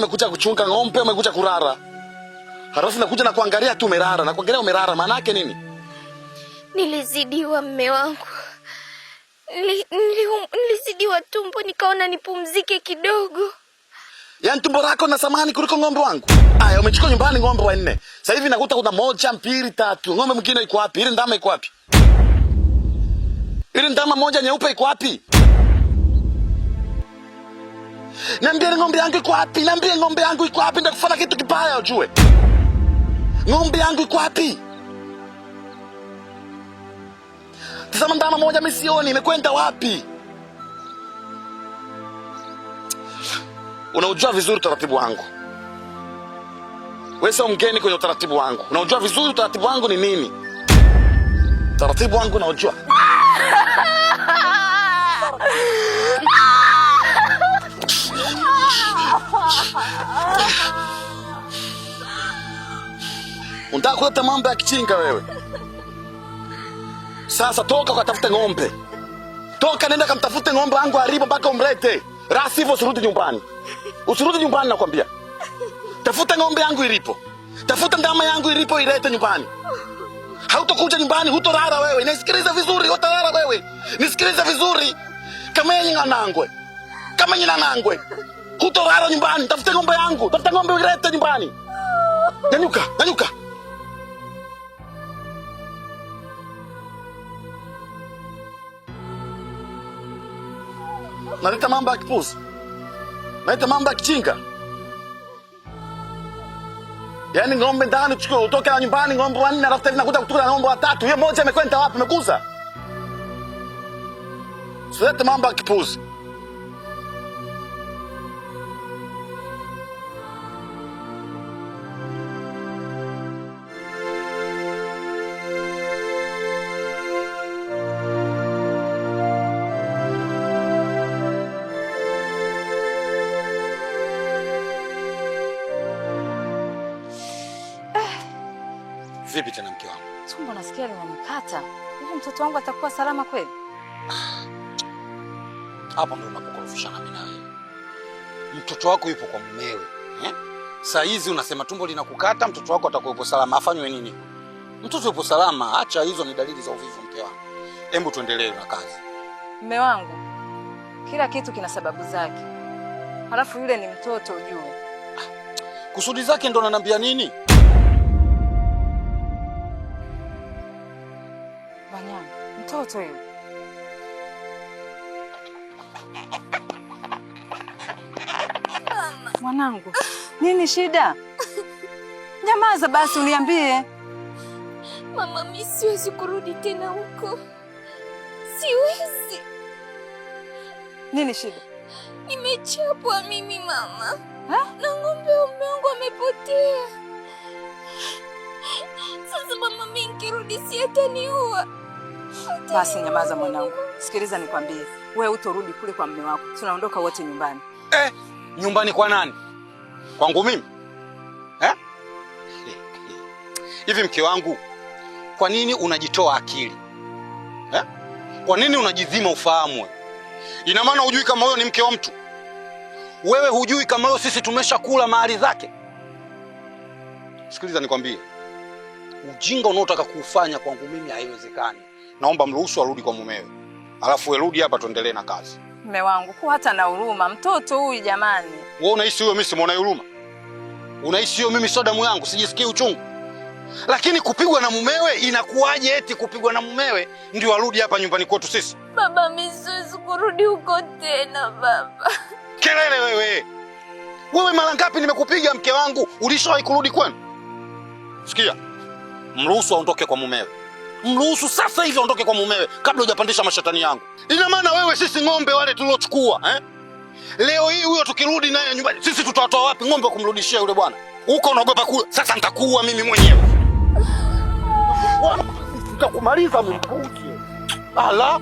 umekuja kuchunga ng'ombe, umekuja kurara. Halafu nakuja na kuangalia tu umerara, na kuangalia umerara, maana yake nini? Nilizidiwa mume wangu. Nilizidiwa tumbo, nikaona nipumzike kidogo. Yaani tumbo lako na samani kuliko ng'ombe wangu? Aya, umechukua nyumbani ng'ombe wanne. Sasa hivi nakuta kuna 1, 2, 3. Ng'ombe mwingine iko wapi? Ile ndama iko wapi? Ile ndama moja nyeupe iko wapi? Niambie ng'ombe yangu iko wapi? Niambie ng'ombe yangu iko wapi? Ndio kufanya kitu kibaya ujue. Ng'ombe yangu iko wapi? Tazama ndama moja misioni, imekwenda wapi? Unaujua vizuri utaratibu wangu. Wewe sio mgeni kwenye utaratibu wangu. Unaujua vizuri utaratibu wangu ni nini? Utaratibu wangu unaujua. Unataka kuleta mambo ya kichinga wewe? Sasa toka ukatafute ng'ombe. Toka nenda kamtafute ng'ombe wangu haribu mpaka umlete. La sivyo usirudi nyumbani. Usirudi nyumbani nakwambia. Tafuta ng'ombe yangu ilipo. Tafuta ndama yangu ilipo ilete nyumbani. Hautakuja nyumbani, hutorara wewe. Nisikilize vizuri, hutorara wewe. Nisikilize vizuri. Kama yeye nganangwe. Kama yeye nangwe. Hutorara nyumbani, tafuta ng'ombe yangu. Tafuta ng'ombe ilete nyumbani. Nyanyuka, nyanyuka. Naleta mambo ya kipuzi. Naleta mambo ya kichinga. Yaani ng'ombe ndani chukua utoke na nyumbani ng'ombe 4 alafu tena nakuja kutoka na ng'ombe 3. Hiyo moja imekwenda wapi? Imekuza. Silete mambo ya kipuzi. Vipi tena mke wangu? Tumbo nasikia linanikata. Hivi mtoto wangu atakuwa salama kweli? Hapo ndio unapokorofishana mimi na wewe. Mtoto wako yupo kwa mumewe, eh? Saa hizi unasema tumbo linakukata, mtoto wako atakuwa salama. Afanywe nini? Mtoto yupo salama, acha hizo ni dalili za uvivu mke wangu. Hebu tuendelee na kazi. Mume wangu, kila kitu kina sababu zake. Halafu yule ni mtoto ujue. Kusudi zake ndo ananiambia nini? Mtoto yule. Mwanangu, nini shida? Nyamaza basi uniambie. Mama, mimi siwezi kurudi tena huko. Siwezi. Nini shida? Nimechapwa mimi mama. Ha? Na ng'ombe wangu amepotea. Sasa mama, mimi nikirudi si ataniua. Basi nyamaza mwanangu. Sikiliza nikwambie. Wewe utorudi kule kwa mume wako. Tunaondoka wote nyumbani. Nyumbani kwa nani? Kwangu mimi? Hivi mke wangu, kwa nini unajitoa akili? Kwa nini unajizima ufahamu? Ina maana hujui kama wewe ni mke wa mtu? Wewe hujui kama wewe sisi tumeshakula mahali zake? Sikiliza nikwambie. Ujinga unaotaka kuufanya kwangu mimi haiwezekani. Naomba mruhusu arudi kwa mumewe. Alafu wewe rudi hapa tuendelee na kazi. Mume wangu, kwa hata na huruma mtoto huyu jamani. Wewe unahisi huyo mimi simuona huruma? Unahisi hiyo mimi sio damu yangu, sijisikii uchungu? Lakini kupigwa na mumewe inakuwaje eti kupigwa na mumewe ndio arudi hapa nyumbani kwetu sisi? Baba, mimi siwezi kurudi huko tena baba. Kelele wewe. Wewe mara ngapi nimekupiga mke wangu? Ulishawahi kurudi kwenu? Sikia. Mruhusu aondoke kwa mumewe. Mruhusu sasa hivi aondoke kwa mumewe kabla hujapandisha mashetani yangu. Ina maana wewe sisi ng'ombe wale tuliochukua, leo hii huyo tukirudi naye nyumbani sisi tutawatoa wapi ng'ombe kumrudishia yule bwana? Huko unaogopa kula. Sasa nitakuua mimi mwenyewe. Nitakumaliza mpuzi. Ala,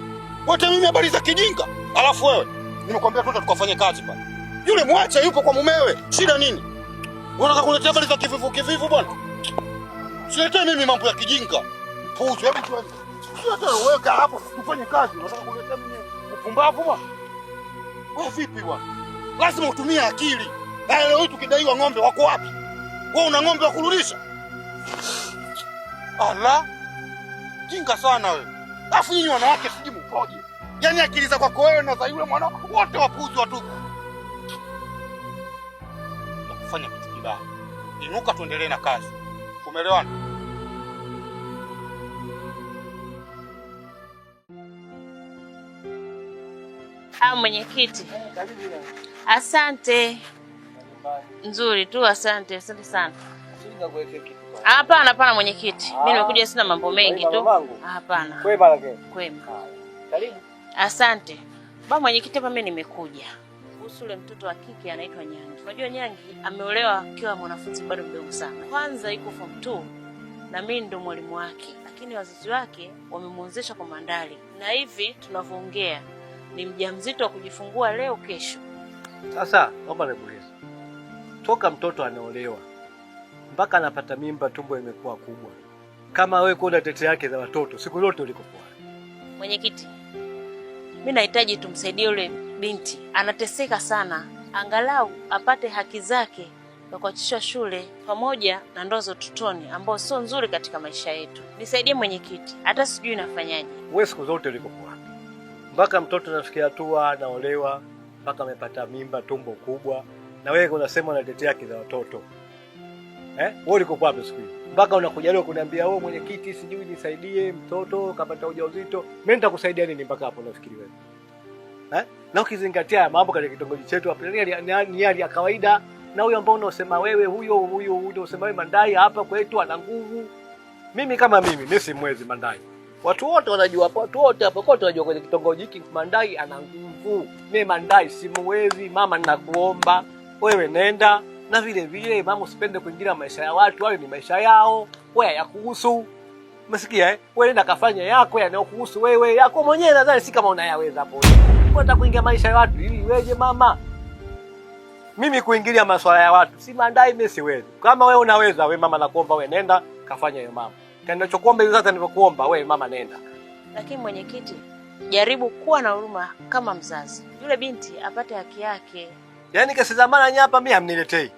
wote mimi habari za kijinga. Alafu wewe, nimekwambia tuta tukafanye kazi pale. Yule mwache yupo kwa mumewe. Shida nini? Unataka kuletea habari za kivivu bwana? Siletee mimi mambo ya kijinga. Mpuzi, hebu tuende. Sasa weka hapo tufanye kazi. Unataka kuletea mimi upumbavu bwana? Wewe vipi bwana? Lazima utumie akili. Leo hii tukidaiwa ng'ombe wako wapi? Wewe una ng'ombe wa kurudisha? Allah. Jinga sana wewe. Afu nyinyi wanawake siji mkoje. Yaani akili za kwako wewe na za yule mwana wote wapuuzi watu. Nakufanya kitu kibaya. Inuka tuendelee na kazi. Umeelewana? Mwenyekiti. Asante. Nzuri tu, asante. Asante sana. Hapana mwenyekiti. Mimi nimekuja sina mambo mengi tu. Hapana. Kwema lakini. Kwema. Karibu. Asante. Baba mwenyekiti, hapa mimi nimekuja kuhusu yule mtoto wa kike anaitwa Nyangi. Unajua Nyangi ameolewa akiwa mwanafunzi bado mdogo sana. Kwanza yuko form 2 na mimi ndo mwalimu wake. Lakini wazazi wake wamemuozesha kwa Mandali. Na hivi tunavyoongea ni mjamzito wa kujifungua leo kesho. Sasa naomba nikuulize. Toka mtoto anaolewa mpaka anapata mimba, tumbo imekuwa kubwa. Kama wewe kuna tete yake za watoto, siku zote ulikokuwa. Mwenyekiti, mimi nahitaji tumsaidie yule binti. Anateseka sana. Angalau apate haki zake za kuachishwa shule pamoja na ndoa za utotoni ambao sio nzuri katika maisha yetu. Nisaidie mwenyekiti. Hata sijui nafanyaje. Wewe siku zote ulikokuwa. Mpaka mtoto anafikia hatua anaolewa, mpaka amepata mimba, tumbo kubwa, na wewe unasema una tete yake za watoto. Wewe ulikokuwa hapo siku hiyo. Mpaka unakuja leo kuniambia wewe mwenyekiti sijui nisaidie mtoto kapata ujauzito. Mimi nitakusaidia nini mpaka hapo unafikiri wewe? Na ukizingatia mambo katika kitongoji chetu hapa ni hali ya kawaida, na huyo ambao unasema wewe huyo unasema wewe Mandai hapa kwetu ana nguvu. Mimi kama mimi simwezi Mandai. Watu wote wanajua hapa, watu wote hapa kote wanajua kwenye kitongoji hiki Mandai ana nguvu. Mimi Mandai simwezi, mama ninakuomba, wewe nenda. Na vile vile mama usipende kuingilia maisha ya watu, wao ni maisha yao, wewe yakuhusu. Umesikia Wewe nenda kafanya yako yanayokuhusu wewe. Yako mwenyewe nadhani si kama unayaweza hapo. Unataka kuingia maisha ya watu ili weje mama? Mimi kuingilia masuala ya watu si Mandai, mimi siwezi. Kama wewe unaweza, wewe mama nakuomba wewe nenda kafanya hiyo mama. Ninachokuomba hivi sasa nilivyokuomba wewe mama nenda. Lakini mwenyekiti, jaribu kuwa na huruma kama mzazi. Yule binti apate haki yake. Yaani kesi za mara nyapa mimi hamniletei.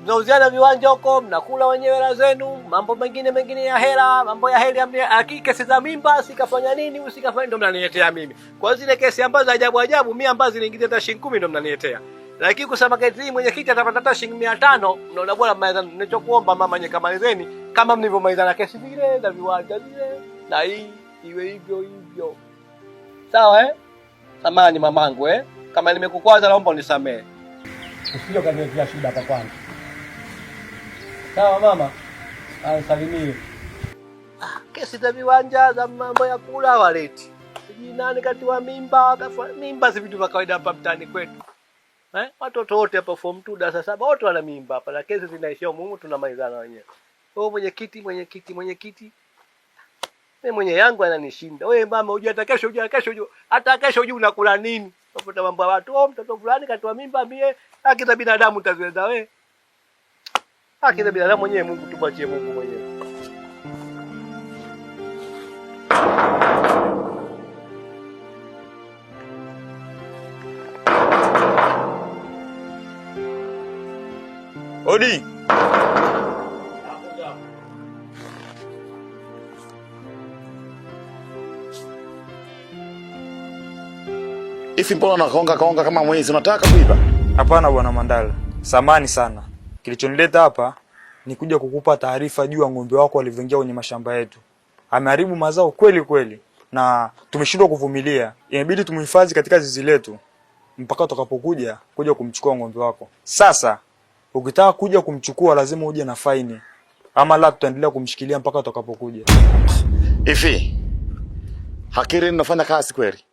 Mnauziana viwanja huko, mnakula wenyewe hela zenu, mambo mengine ya hela, mambo ya heli lakini kesi za mimba sikafanya nini, usikafanya ndo mnaniletea mimi. Kwa zile kesi ambazo ajabu mimi ambazo zinaingiza hata shilingi 10 ndo mnaniletea. Lakini kusema kesi hii mwenyekiti atapata hata shilingi 500, mnaona bora mmaizana. Ninachokuomba mama nye kamalizeni kama mlivyomaizana kesi vile na viwanja vile, na hii iwe hivyo. Sawa Samahani mamangu kama nimekukwaza naomba unisamee. Usije kaniletea shida hapa kwanza. Sawa mama. Salimie. Kesi za viwanja za mambo ya kula waleti. Sijui nani kati wa mimba si vitu vya kawaida hapa mtaani kwetu. Watoto wote hapa form 2 darasa 7 wote wana mimba hapa, na kesi zinaishia humu tunamalizana wenyewe. Wewe mwenyekiti. Mimi mwenye yangu ananishinda. Wewe mama unajua hata kesho unajua unakula nini? Unapata mambo ya watu, mtoto fulani katoa mimba mie, haki za binadamu utaziweza wewe? Haki za binadamu mwenyewe Mungu tupachie Mungu mwenyewe. Odi. Ifi mbona kaonga kama mwezi unataka kuiba? Hapana bwana Mandala. Samahani sana. Kilichonileta hapa ni kuja kukupa taarifa juu ya ng'ombe wako walivyoingia kwenye mashamba yetu. Ameharibu mazao kweli na tumeshindwa kuvumilia. Inabidi tumhifadhi katika zizi letu mpaka utakapokuja kumchukua ng'ombe wako. Sasa ukitaka kuja kumchukua lazima uje na faini. Ama la tutaendelea kumshikilia mpaka utakapokuja. Ifi. Hakiri ninafanya kazi kweli.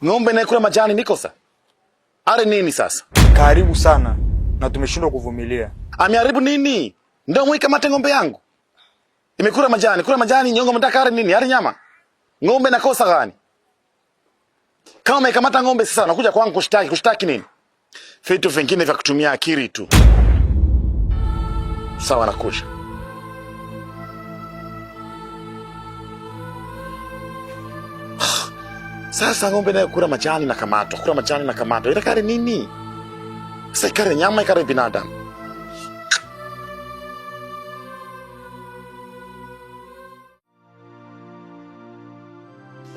Ng'ombe na kula majani nikosa. Are nini sasa? Karibu sana na tumeshindwa kuvumilia. Ameharibu nini? Ndio mwika mate ng'ombe yangu. Imekula majani, nyongo mtaka are nini? Are nyama. Ng'ombe nakosa gani? Kama umekamata ng'ombe sasa unakuja kwangu kushtaki nini? Vitu vingine vya kutumia akili tu. Sawa nakuja. Sasa ng'ombe nayo kula majani na kamato. Inakari nini? Sikare nyama ikare binadamu.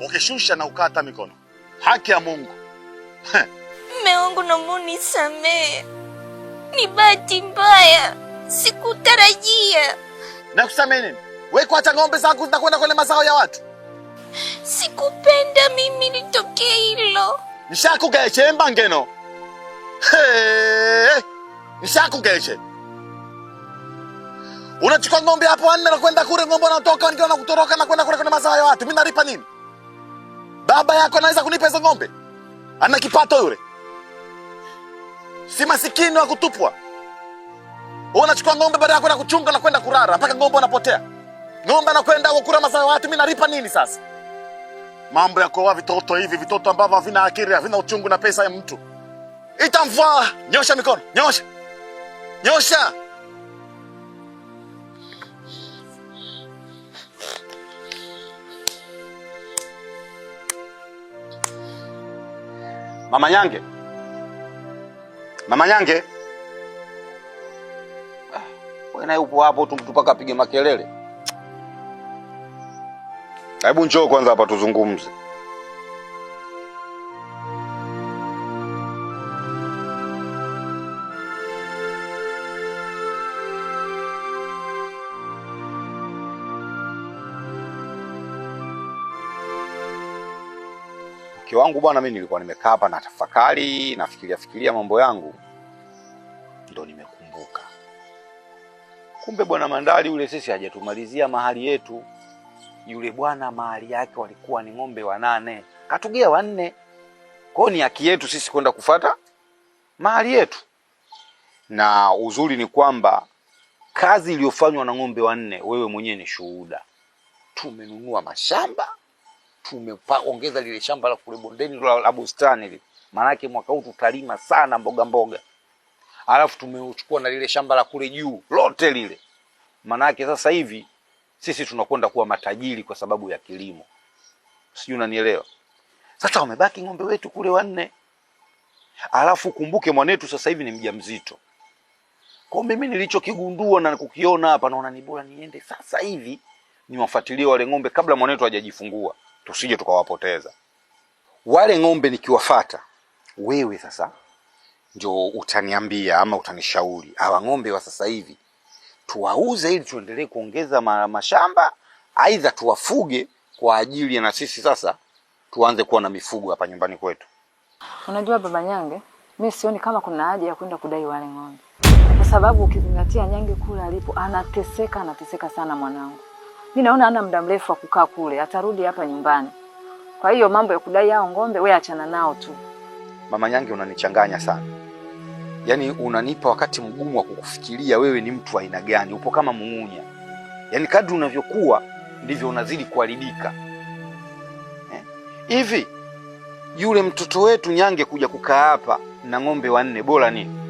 Ukishusha na ukata mikono. Haki ya Mungu. Mume wangu naomba unisamehe. Ni bahati mbaya. Sikutarajia. Na kusamehe nini? Wewe kuacha ng'ombe zako zinakwenda kwenye mazao ya watu. Sikupenda mimi nitokee hilo. Nishakugeshe mbangeno. Nishakugeshe. Unachukua ng'ombe hapo wanne na kwenda kule, ng'ombe anatoka wengine na kutoroka na kwenda kule kwenye mazao ya watu. Mimi nalipa nini? Baba yako anaweza kunipa hizo ng'ombe? Ana kipato yule. Si masikini wa kutupwa. Unachukua ng'ombe baada ya kwenda kuchunga na kwenda kurara mpaka ng'ombe anapotea. Ng'ombe anakwenda kukula mazao ya watu, mimi nalipa nini sasa? Mambo ya kuoa vitoto hivi, vitoto ambavyo havina akili, havina uchungu na pesa ya mtu. Itamvaa, nyosha mikono, nyosha. Nyosha. Mama Nyange. Mama Nyange. Wewe naye upo hapo tu mpaka apige makelele. Hebu njoo kwanza hapa tuzungumze. Mke wangu bwana, mimi nilikuwa nimekaa hapa na tafakari, nafikiria mambo yangu. Ndio nimekumbuka. Kumbe bwana Mandali yule sisi hajatumalizia mahali yetu. Yule bwana mahali yake walikuwa ni ng'ombe 8. Katugea 4. Kwa ni haki yetu sisi kwenda kufuata mahali yetu. Na uzuri ni kwamba kazi iliyofanywa na ng'ombe 4 wewe mwenyewe ni shuhuda. Tumenunua mashamba, tumeongeza lile shamba la kule bondeni la bustani ile. Maana yake mwaka huu tutalima sana mboga. Alafu tumeuchukua na lile shamba la kule juu lote lile. Maana yake sasa hivi sisi tunakwenda kuwa matajiri kwa sababu ya kilimo. Sijui unanielewa. Sasa wamebaki ng'ombe wetu kule 4. Alafu kumbuke mwanetu sasa hivi ni mjamzito. Kwa mimi nilichokigundua na kukiona hapa, naona ni bora niende sasa hivi niwafuatilie wale ng'ombe kabla mwanetu hajajifungua. Tusije tukawapoteza. Wale ng'ombe nikiwafuata, wewe sasa ndio utaniambia ama utanishauri. Hawa ng'ombe wa sasa hivi tuwauze ili tuendelee kuongeza mashamba, aidha tuwafuge kwa ajili ya na sisi sasa tuanze kuwa na mifugo hapa nyumbani kwetu. Unajua baba Nyange, mimi sioni kama kuna haja ya kwenda kudai wale ng'ombe. Kwa sababu ukizingatia Nyange kule alipo anateseka sana mwanangu. Mimi naona hana muda mrefu wa kukaa kule, atarudi hapa nyumbani. Kwa hiyo mambo ya kudai hao ng'ombe wewe achana nao tu. Mama Nyange, unanichanganya sana. Yaani unanipa wakati mgumu wa kukufikiria wewe ni mtu wa aina gani. Upo kama muumunya. Yaani kadri unavyokuwa ndivyo unazidi kuharibika. Hivi yule mtoto wetu Nyange kuja kukaa hapa na ng'ombe 4 bora nini?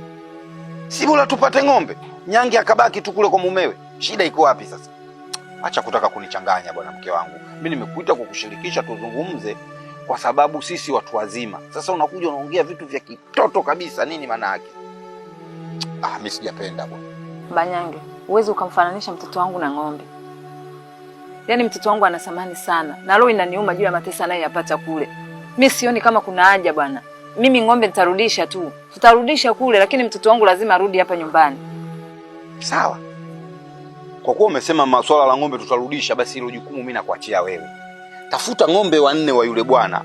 Si bora tupate ng'ombe? Nyange akabaki tu kule kwa mumewe. Shida iko wapi sasa? Acha kutaka kunichanganya bwana mke wangu. Mimi nimekuita kukushirikisha tuzungumze kwa sababu sisi watu wazima. Sasa unakuja unaongea vitu vya kitoto kabisa, nini maana yake? Mimi sijapenda bwana. Banyange, uweze ukamfananisha mtoto wangu na ng'ombe. Yaani mtoto wangu ana thamani sana. Na roho inaniuma juu ya mateso anayoyapata kule. Mimi sioni kama kuna haja bwana. Mimi ng'ombe nitarudisha tu. Tutarudisha kule, lakini mtoto wangu lazima arudi hapa nyumbani. Sawa. Kwa kuwa umesema masuala la ng'ombe tutarudisha, basi hilo jukumu mimi nakuachia wewe. Tafuta ng'ombe 4 wa yule bwana.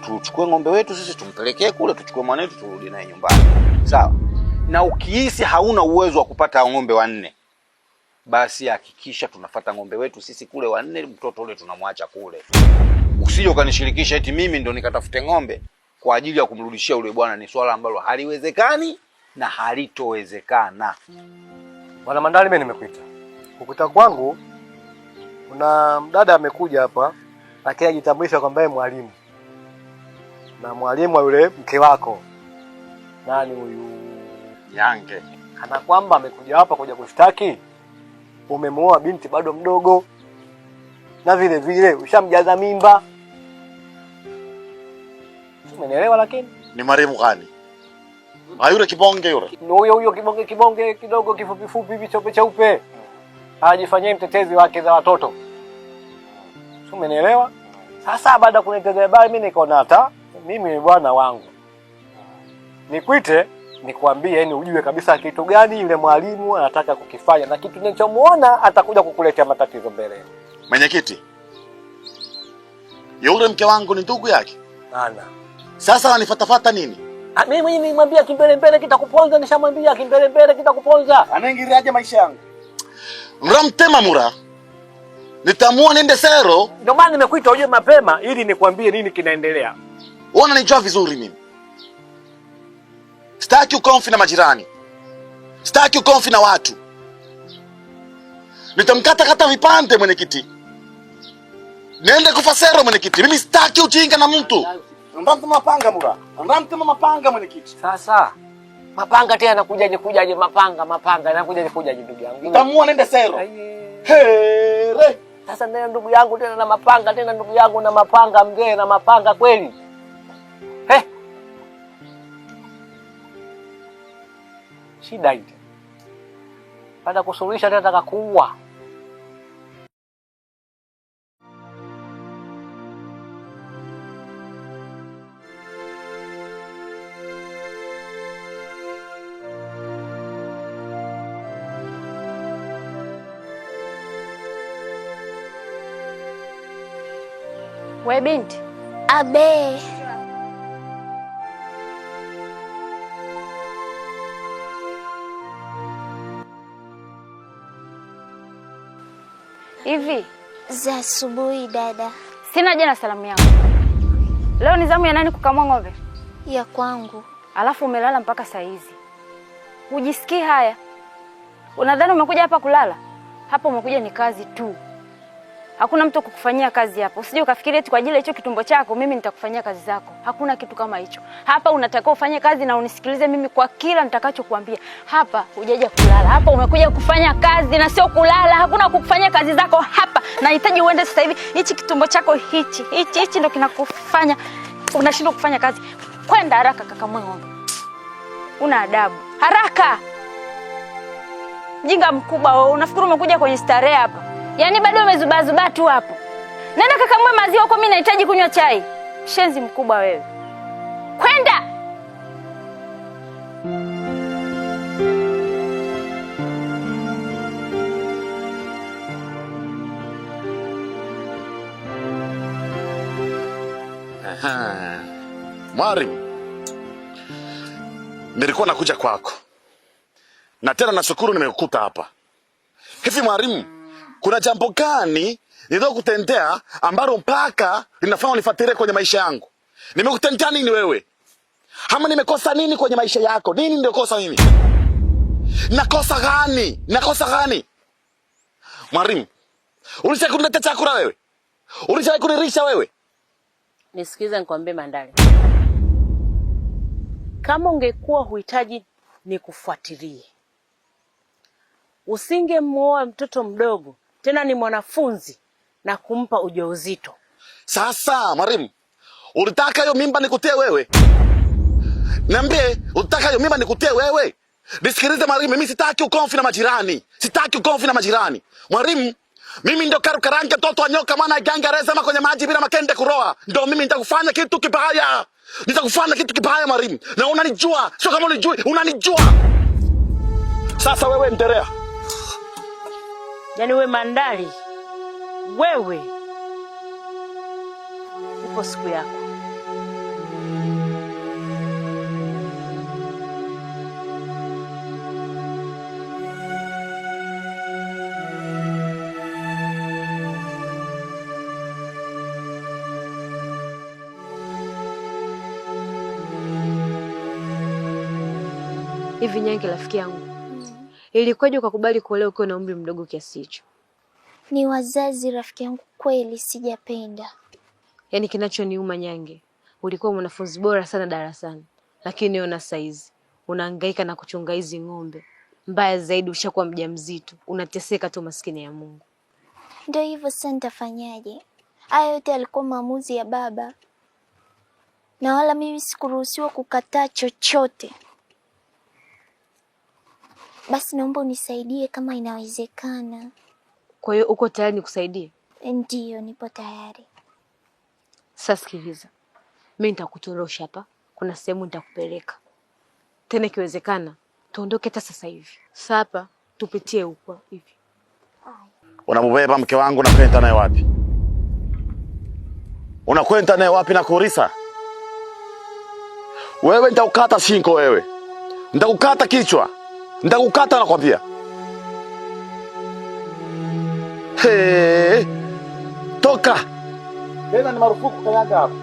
Tuchukue ng'ombe wetu sisi tumpelekee kule, tuchukue mwanetu turudi naye nyumbani. Sawa? Na ukihisi hauna uwezo wa kupata ng'ombe 4, basi hakikisha tunafuata ng'ombe wetu sisi kule 4, mtoto ule tunamwacha kule. Usije ukanishirikisha eti mimi ndo nikatafute ng'ombe kwa ajili ya kumrudishia yule bwana. Ni swala ambalo haliwezekani na halitowezekana. Bwana Mandali, mimi nimekuita. Kukuita kwangu kuna mdada amekuja hapa lakini ajitambulisha kwamba yeye mwalimu. Na mwalimu wa yule mke wako. Nani huyu? Nyange. Kana kwamba amekuja hapa kuja kushtaki umemuoa binti bado mdogo. Na vile vile ushamjaza mimba. Umeelewa lakini? Ni marehemu gani? Yule kibonge yule. Huyo kibonge kidogo kifupi hivi cheupe. Ajifanyie mtetezi wake za watoto. Si umenielewa? Sasa baada kunitezea habari mimi nikaona hata mimi ni bwana wangu. Nikuite nikwambie, yani ujue kabisa kitu gani yule mwalimu anataka kukifanya na kitu ninachomuona atakuja kukuletea matatizo mbele. Mwenyekiti, yule mke wangu ni ndugu yake. Ana. Sasa wanifatafata nini? Mimi mwenyewe nimwambia kimbele kitakuponza, nishamwambia kimbele kitakuponza. Anaingiliaje maisha yangu? Mramtema mura. Nitamua nende sero. Ndio maana nimekuita uje mapema ili nikwambie nini kinaendelea. Wewe unanijua vizuri mimi. Sitaki ukomfi na majirani. Sitaki ukomfi na watu. Nitamkata vipande mwenyekiti. Nende kufa sero mwenyekiti. Mimi sitaki ujinga na mtu. Ndamtema mapanga mura. Ndamtema mapanga mwenyekiti. Sasa mapanga tena anakujaje mapanga anakujaje ndugu yangu. Nitamua nende sero. Here. Sasa ndio ndugu yangu tena na mapanga ndugu yangu na mapanga mzee na mapanga kweli. Shida hii. Baada kusuluhisha tena nataka kuua. We binti. Abe. Hivi za asubuhi dada. Sina jana salamu yangu. Leo ni zamu ya nani kukamua ng'ombe? Ya kwangu. Alafu umelala mpaka saa hizi. Hujisikii haya? Unadhani umekuja hapa kulala? Hapa umekuja ni kazi tu. Hakuna mtu kukufanyia kazi hapa. Usije ukafikiri eti kwa ajili ya hicho kitumbo chako mimi nitakufanyia kazi zako. Hakuna kitu kama hicho. Hapa unatakiwa ufanye kazi na unisikilize mimi kwa kila nitakachokuambia. Hapa hujaja kulala. Hapa umekuja kufanya kazi na sio kulala. Hakuna kukufanyia kazi zako hapa. Nahitaji uende sasa hivi. Hichi kitumbo chako hichi ndio kinakufanya unashindwa kufanya kazi. Kwenda haraka kakamue ng'ombe. Una adabu. Haraka. Jinga mkubwa wewe. Unafikiri umekuja kwenye starehe hapa? Yaani bado umezubazuba tu hapo. Nenda kakamue maziwa huko, mimi nahitaji kunywa chai. Shenzi mkubwa wewe. Kwenda. Mwalimu, nilikuwa nakuja kwako. Na tena nashukuru nimekukuta hapa. Hivi mwalimu, kuna jambo gani nilokutendea ambalo mpaka linafanya unifuatilie kwenye maisha yangu? Nimekutendea nini wewe? Ama nimekosa nini kwenye maisha yako? Nini ndio kosa mimi? Nakosa gani? Mwalimu, ulisha kuniletea chakula wewe? Ulisha kunirisha wewe? Nisikize nikwambie Mandali. Kama ungekuwa huhitaji nikufuatilie, usingemuoa mtoto mdogo, tena ni mwanafunzi, na kumpa ujauzito. Sasa mwalimu, ulitaka hiyo mimba nikutie wewe? Niambie, ulitaka hiyo mimba nikutie wewe? Nisikilize mwalimu, mimi sitaki ugomvi na majirani. Mwalimu, mimi ndio karange mtoto wa nyoka maana ganga rezema kwenye maji bila makende kuroa. Ndio mimi nitakufanya kitu kibaya. Mwalimu. Na unanijua, sio kama unijui, unanijua. Sasa wewe endelea. Yaani wewe Mandali, wewe ipo siku yako. Hivi Nyange rafiki yangu. Ilikuwaje ukakubali kuolewa ukiwa na umri mdogo kiasi hicho? Ni wazazi rafiki yangu, kweli sijapenda. Yaani kinachoniuma Nyange, ulikuwa mwanafunzi bora sana darasani, lakini ona saizi unahangaika na kuchunga hizi ng'ombe. Mbaya zaidi ushakuwa mjamzito, unateseka tu maskini ya Mungu. Ndio hivyo, sasa nitafanyaje? Haya yote yalikuwa maamuzi ya baba. Na wala mimi sikuruhusiwa kukataa chochote. Basi naomba unisaidie kama inawezekana. Kwa hiyo uko tayari nikusaidie? Ndiyo, nipo tayari. Sasa sikiliza, mimi nitakutorosha hapa, kuna sehemu nitakupeleka tena, ikiwezekana tuondoke hata sasa hivi. Sasa hapa tupitie huko hivi. Unambeba mke wangu na kwenda naye wapi? Unakwenda naye wapi na kurisa? Wewe nitakukata shingo wewe. Nitakukata kichwa. Nitakukata nakwambia. He! Toka. Tena ni marufuku kanyaga hapa.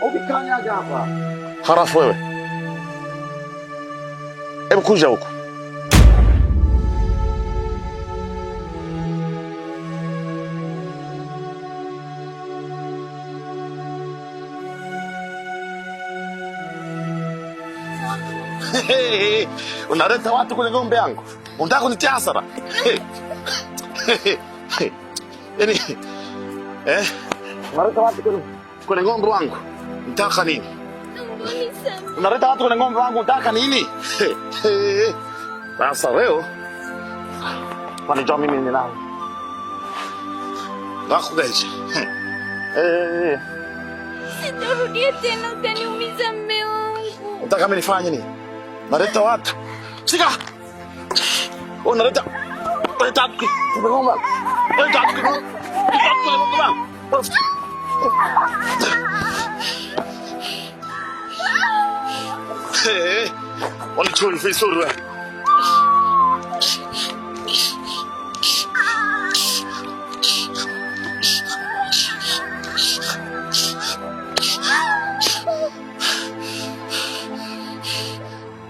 Ukikanyaga hapa. Harafu wewe. Hebu kuja huko. Unaleta watu kwenye ng'ombe yangu. Unataka kunitia hasara? Yaani unaleta watu kwenye ng'ombe wangu. Unataka nini? Unaleta watu kwenye ng'ombe wangu, unataka nini? Sasa wewe wanijua mimi ni nani? Nakugeje. Sitarudia tena, utaniumiza mume wangu. Unataka mimi nifanye nini? Unaleta watu. Shika. Unaleta ng'ombe. Walichoi vizuri.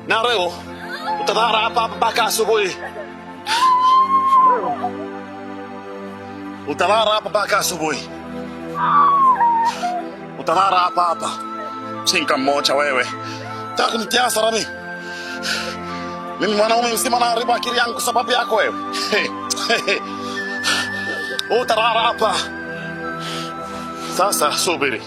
Na leo utalala hapa mpaka asubuhi. Utalala hapa mpaka asubuhi. Utalala hapa. Chinga mmoja wewe. Nataka kunitia hasara mimi. Mimi mwanaume mzima naharibu akili yangu kwa sababu yako wewe. Utalala hapa. Sasa subiri.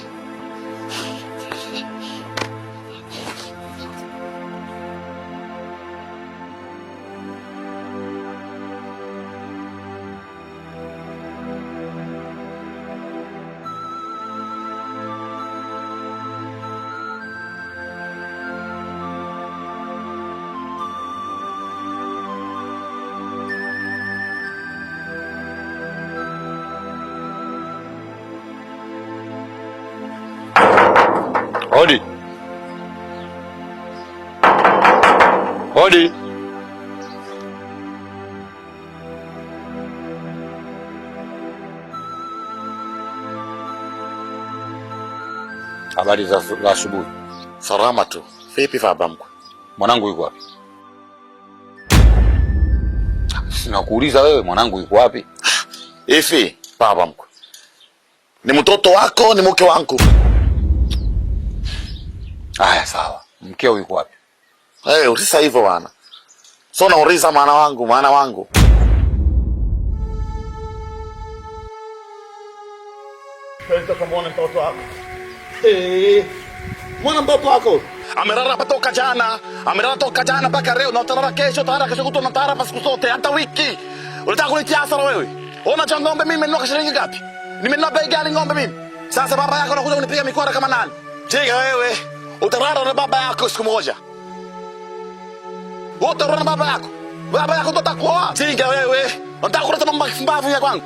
Hodi. Hodi. Habari za asubuhi. Salama tu. Vipi baba mkwe? Mwanangu yuko wapi? Sinakuuliza wewe, mwanangu yuko wapi? Hivi baba mkwe, ni mtoto wako ni mke wangu? Haya sawa. Mkeo yuko wapi? Ulisa hivyo bwana. So nauriza mwana wangu. Toka muone mtoto wako. Mwana mtoto wako. Amelala toka jana mpaka leo na utalala kesho kutwa na tara siku zote hata wiki. Unataka kunitia hasara wewe? Ona cha ng'ombe mimi nimenunua shilingi ngapi? Nimenunua bei gani ng'ombe mimi? Sasa baba yako anakuja kunipiga mikwara kama nani? Jiga wewe. Utalala na baba yako siku moja. Utalala na baba yako. Baba yako ndo atakuoa. Jiga wewe. Unataka kuleta mambo mbavu ya kwangu.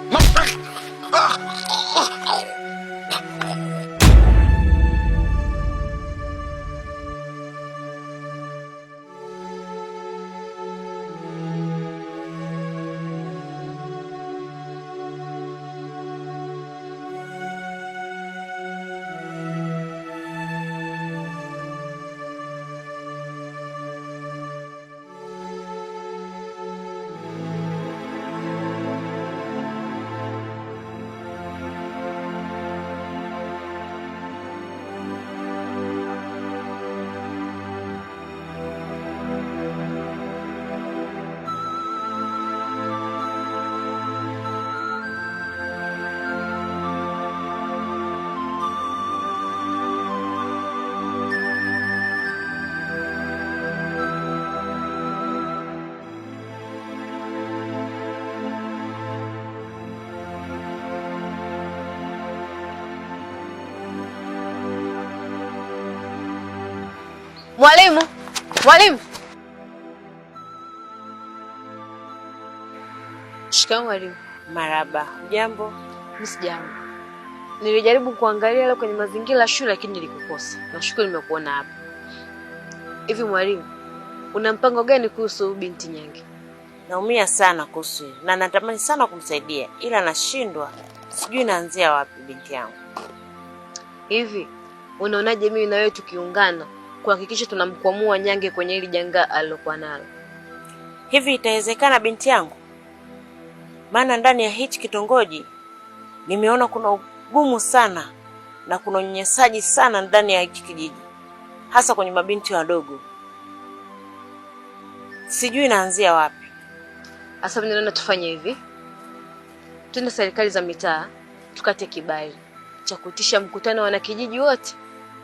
Mwalimu! Mwalimu! Shikamoo mwalimu. Maraba. Jambo? Msijambo. Nilijaribu kuangalia leo kwenye mazingira ya shule lakini nilikukosa. Nashukuru nimekuona hapa. Hivi mwalimu, una mpango gani kuhusu binti Nyange? Naumia sana kuhusu na natamani sana kumsaidia ila nashindwa. Sijui naanzia wapi binti yangu. Hivi, unaonaje mimi na wewe tukiungana kuhakikisha tunamkwamua Nyange kwenye hili janga alilokuwa nalo? Hivi itawezekana binti yangu? Maana ndani ya hichi kitongoji nimeona kuna ugumu sana na kuna unyanyasaji sana ndani ya hiki kijiji. Hasa kwenye mabinti wadogo. Sijui naanzia wapi. Asa ninaona tufanye hivi. Twende serikali za mitaa, tukate kibali cha kuitisha mkutano wa wanakijiji wote.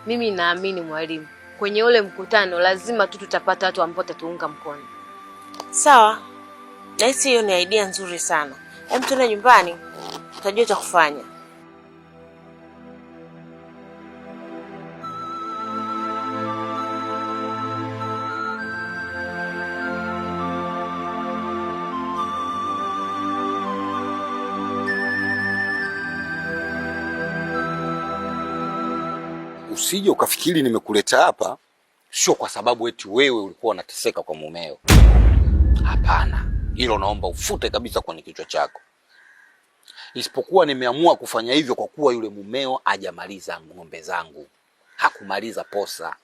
Mimi naamini mwalimu, kwenye ule mkutano lazima tu tutapata watu ambao watatuunga mkono. Sawa. Na hiyo ni idea nzuri sana. Hem, tuende nyumbani, tutajua cha kufanya. Usije ukafikiri nimekuleta hapa sio kwa sababu eti wewe ulikuwa unateseka kwa mumeo. Hapana, hilo naomba ufute kabisa kwenye kichwa chako. Isipokuwa nimeamua kufanya hivyo kwa kuwa yule mumeo hajamaliza ng'ombe zangu. Hakumaliza posa.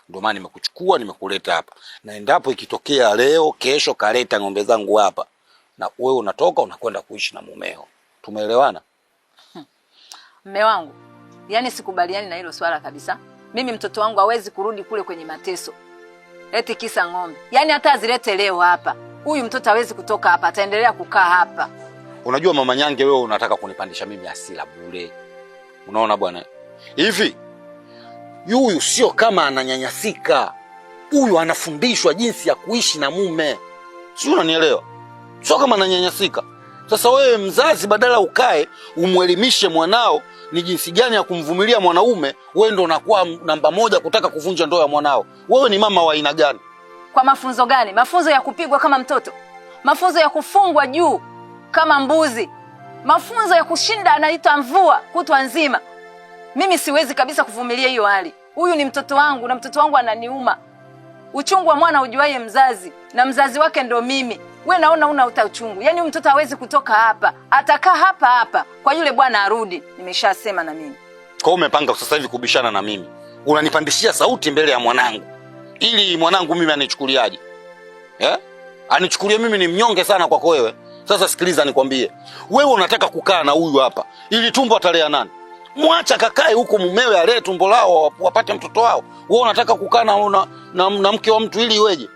Ndio maana nimekuchukua nimekuleta hapa. Na endapo ikitokea leo kesho kaleta ng'ombe zangu hapa na wewe unatoka unakwenda kuishi na mumeo. Tumeelewana? Mume wangu, yani sikubaliani na hilo swala kabisa. Mimi mtoto wangu hawezi kurudi kule kwenye mateso. Eti kisa ng'ombe. Yani hata azilete leo hapa. Huyu mtoto hawezi kutoka hapa, ataendelea kukaa hapa. Unajua mama Nyange, wewe unataka kunipandisha mimi hasira bure. Unaona bwana? Hivi huyu sio kama ananyanyasika. Huyu anafundishwa jinsi ya kuishi na mume. Sio, unanielewa? Sio kama ananyanyasika. Sasa wewe mzazi badala ukae umuelimishe mwanao ni jinsi gani ya kumvumilia mwanaume, wewe ndo unakuwa namba moja kutaka kuvunja ndoa ya mwanao. Wewe ni mama wa aina gani? Kwa mafunzo gani? Mafunzo ya kupigwa kama mtoto? Mafunzo ya kufungwa juu kama mbuzi? Mafunzo ya kushinda anaita mvua kutwa nzima? Mimi siwezi kabisa kuvumilia hiyo hali. Huyu ni mtoto wangu na mtoto wangu ananiuma. Uchungu wa mwana ujuaye mzazi na mzazi wake ndo mimi. Wewe naona una uchungu. Yaani huyu mtoto hawezi kutoka hapa. Atakaa hapa hapa kwa yule bwana arudi. Nimeshasema na mimi. Kwa umepanga sasa hivi kubishana na mimi. Unanipandishia sauti mbele ya mwanangu. Ili mwanangu mimi anichukuliaje? Anichukulie mimi ni mnyonge sana kwako wewe. Sasa sikiliza nikwambie. Wewe unataka kukaa na huyu hapa. Ili tumbo atalea nani? Mwacha kakae huko mumewe alee tumbo lao wapate mtoto wao. Wewe unataka kukaa na mke wa mtu ili iweje?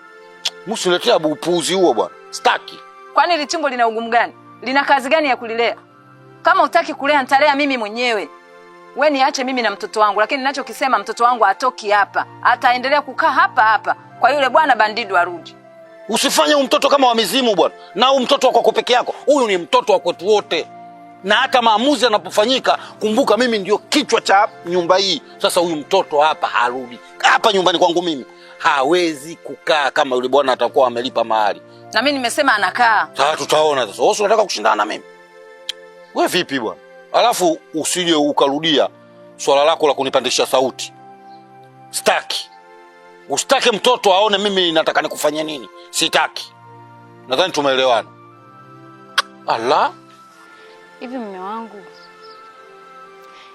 Msiletea upuuzi huo bwana. Staki. Kwani ile tumbo lina ugumu gani? Lina kazi gani ya kulilea? Kama utaki kulea nitalea mimi mwenyewe. Wewe niache mimi na mtoto wangu, lakini ninachokisema mtoto wangu atoki hapa. Ataendelea kukaa hapa hapa kwa yule bwana bandidu arudi. Usifanye huyu mtoto kama wa mizimu bwana. Na huyu mtoto wako peke yako. Huyu ni mtoto wa kwetu wote. Na hata maamuzi yanapofanyika, kumbuka mimi ndio kichwa cha nyumba hii. Sasa huyu mtoto hapa harudi. Hapa nyumbani kwangu mimi hawezi kukaa kama yule bwana atakuwa amelipa mahali. Na mimi nimesema anakaa. Sasa tutaona sasa. Wewe unataka kushindana na mimi? Wewe vipi bwana? Alafu usije ukarudia swala lako la kunipandisha sauti. Sitaki. Usitake mtoto aone mimi nataka nikufanyia nini. Sitaki. Nadhani tumeelewana. Allah. Hivi mume wangu,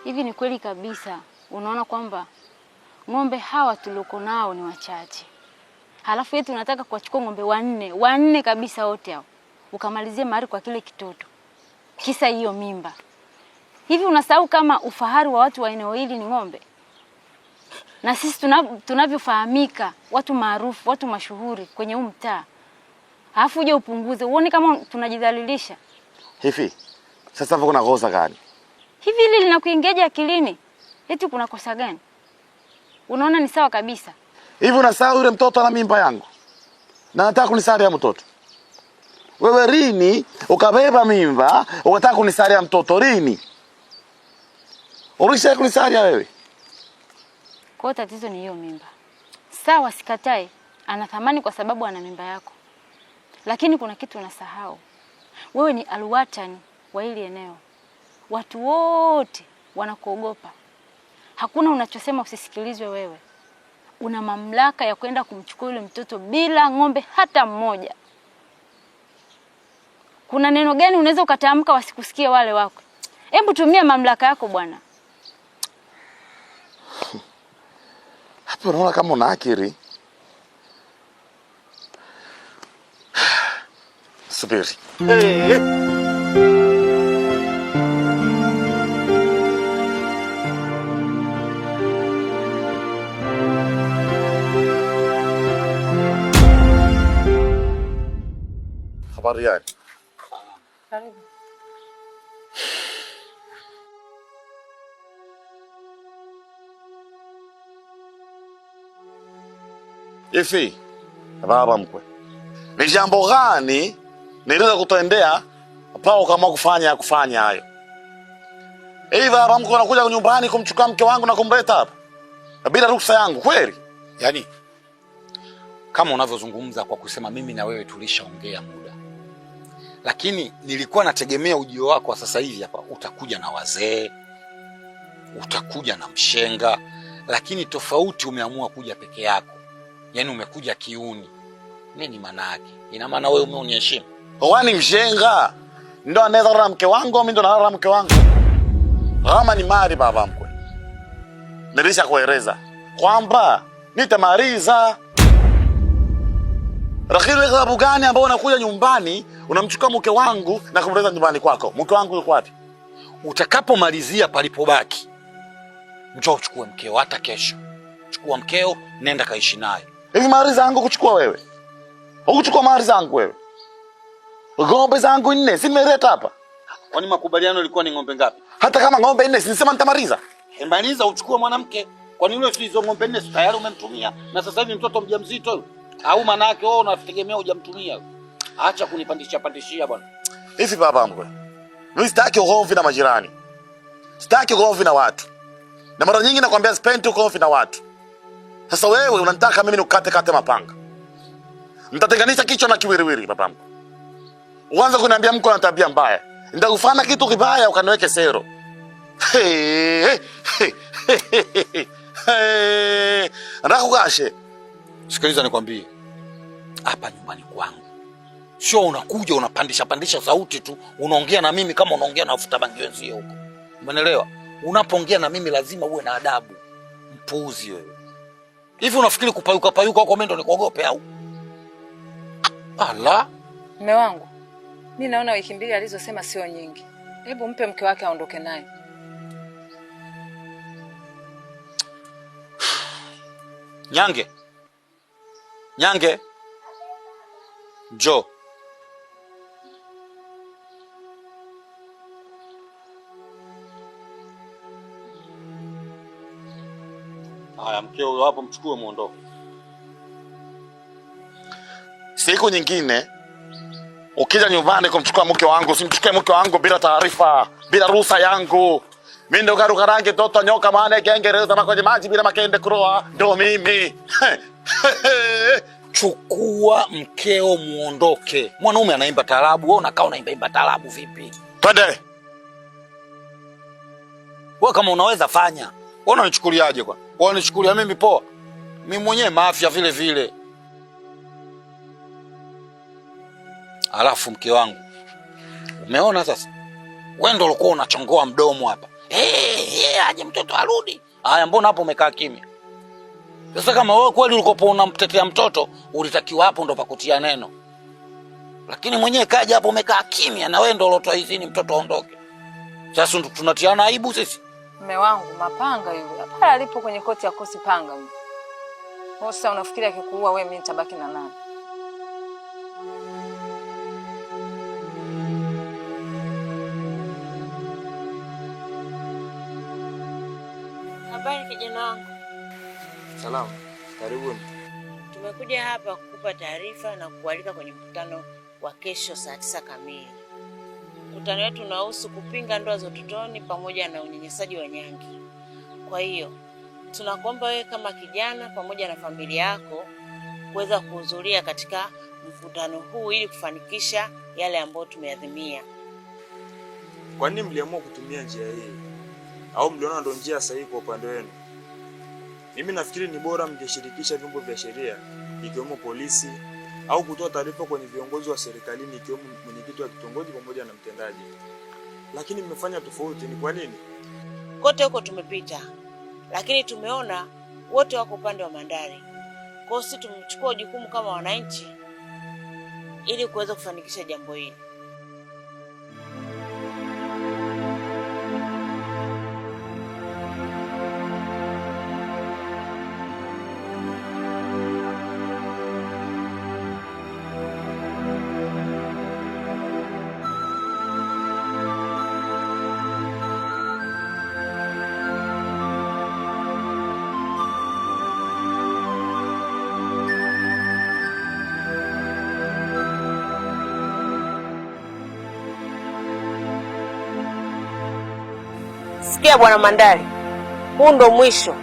hivi ni kweli kabisa unaona kwamba ng'ombe hawa tuliko nao ni wachache? Halafu yetu unataka kuachukua ng'ombe wanne kabisa wote hao. Ukamalizie mahari kwa kile kitoto. Kisa hiyo mimba. Hivi unasahau kama ufahari wa watu wa eneo hili ni ng'ombe? Na sisi tunavyofahamika, watu maarufu, watu mashuhuri kwenye mtaa. Halafu uje upunguze. Uone kama tunajidhalilisha. Hivi sasa hapo kuna kosa gani? Hivi hili linakuingeja akilini? Eti kuna kosa gani? Unaona ni sawa kabisa. Hivi unasahau yule mtoto ana mimba yangu? Na nataka kunisalia mtoto. Wewe rini ukabeba mimba, unataka kunisalia mtoto rini? Ulisha kunisalia wewe? Kwa tatizo ni hiyo mimba. Sawa, sikatai, ana thamani kwa sababu ana mimba yako, lakini kuna kitu unasahau. Wewe ni alwatani wa hili eneo, watu wote wanakuogopa. Hakuna unachosema usisikilizwe. Wewe una mamlaka ya kwenda kumchukua yule mtoto bila ng'ombe hata mmoja. Kuna neno gani unaweza ukatamka wasikusikie wale wako? Hebu tumia mamlaka yako bwana. Hapo unaona kama una akili. Subiri. Habari gani? Karibu. Ifi, baba mkwe. Ni jambo gani niliweza kutendea pao kama kufanya hayo? Hivi baba mkwe anakuja nyumbani kumchukua mke wangu na kumleta hapa bila ruhusa yangu kweli? Yaani kama unavyozungumza kwa kusema mimi na wewe tulishaongea muda. Lakini nilikuwa nategemea ujio wako sasa hivi hapa utakuja na wazee, utakuja na mshenga, lakini tofauti umeamua kuja peke yako. Yaani umekuja kiuni. Nini maana yake? Ina maana wewe umeonyeshimu. Wani mshenga ndo anaweza kulala mke wangu, mimi ndo nalala mke wangu. Kama ni mali baba mkwe, nilisha kueleza kwamba nitamaliza. Lakini wewe sababu gani ambao unakuja nyumbani unamchukua mke wangu na kumleta nyumbani kwako? Mke wangu yuko wapi? Utakapomalizia palipobaki, njoo uchukue mkeo hata kesho. Chukua mkeo, nenda kaishi naye. Hivi mali zangu kuchukua wewe? Ukuchukua mali zangu wewe? Ng'ombe zangu 4 simeleta hapa. Kwani makubaliano ilikuwa ni ng'ombe ngapi? Hata kama ng'ombe 4 sinisema nitamaliza. Maliza uchukue mwanamke. Kwani yule hizo ng'ombe 4 tayari umemtumia na sasa hivi mtoto mjamzito yule? Au maana yake wewe unategemea hujamtumia? Acha kunipandishia bwana. Hivi baba mkwe, mimi sitaki ugomvi na majirani. Sitaki ugomvi na watu. Na mara nyingi nakwambia sipendi ugomvi na watu. Sasa wewe unataka mimi nikukate mapanga. Mtatenganisha kichwa na kiwiriwiri baba mkwe. Uanze kuniambia mko na tabia mbaya. Nitakufanya kitu kibaya ukaniweke sero. Ndakugashe. Sikiliza nikwambie. Hapa nyumbani kwangu. Sio unakuja unapandisha sauti tu, unaongea na mimi kama unaongea na wafuta bangi wenzio huko. Umeelewa? Unapoongea na mimi lazima uwe na adabu. Mpuuzi wewe. Hivi unafikiri kupayuka huko mimi ndo nikuogope au? Allah. Mume wangu, mimi naona wiki 2 alizosema sio nyingi. Hebu mpe mke wake aondoke naye. Nyange. Njoo. Haya, mkeo huyo hapo mchukue muondoke. Siku nyingine ukija nyumbani kumchukua mke wangu, usimchukue mke wangu bila taarifa, bila ruhusa yangu. Mimi ndo garuka rangi toto nyoka maana Kiingereza na kwenye maji bila makende kuroa, ndo mimi. Chukua mkeo muondoke. Mwanaume anaimba taarabu, wewe unakaa unaimba taarabu vipi? Twende. Wewe kama unaweza fanya. Wewe unanichukuliaje kwa? Wewe unanichukulia mimi poa? Mimi mwenyewe maafya vile vile. Alafu mke wangu. Umeona sasa? Wewe ndio ulikuwa unachongoa mdomo hapa. Aje mtoto arudi. Haya, mbona hapo umekaa kimya? Sasa kama wewe kweli ulikopo unamtetea mtoto, ulitakiwa hapo ndo pakutia neno. Lakini mwenyewe kaja hapo umekaa kimya na wewe ndo ulotoa izini mtoto aondoke. Sasa tunatiana aibu sisi. Mume wangu, mapanga yule. Pale alipo kwenye koti ya kosi panga yule. Sasa unafikiri akikuua wewe mimi nitabaki na nani? Habari kijana wangu. Salamu. Karibuni. Tumekuja hapa kukupa taarifa na kukualika kwenye mkutano wa kesho saa 9 kamili. Mkutano wetu unahusu kupinga ndoa za utotoni pamoja na unyanyasaji wa Nyangi. Kwa hiyo tunakuomba wewe kama kijana pamoja na familia yako kuweza kuhudhuria katika mkutano huu ili kufanikisha yale ambayo tumeadhimia. Kwa nini mliamua kutumia njia hii? Au mliona ndio njia sahihi kwa upande wenu? Mimi nafikiri ni bora mngeshirikisha vyombo vya sheria ikiwemo polisi au kutoa taarifa kwenye viongozi wa serikalini ikiwemo mwenyekiti wa kitongoji pamoja na mtendaji. Lakini mmefanya tofauti, ni kwa nini? Kote huko tumepita, lakini tumeona wote wako upande wa Mandari. Kwa hiyo sisi tumechukua jukumu kama wananchi ili kuweza kufanikisha jambo hili. Sikia Bwana Mandari, huu ndo mwisho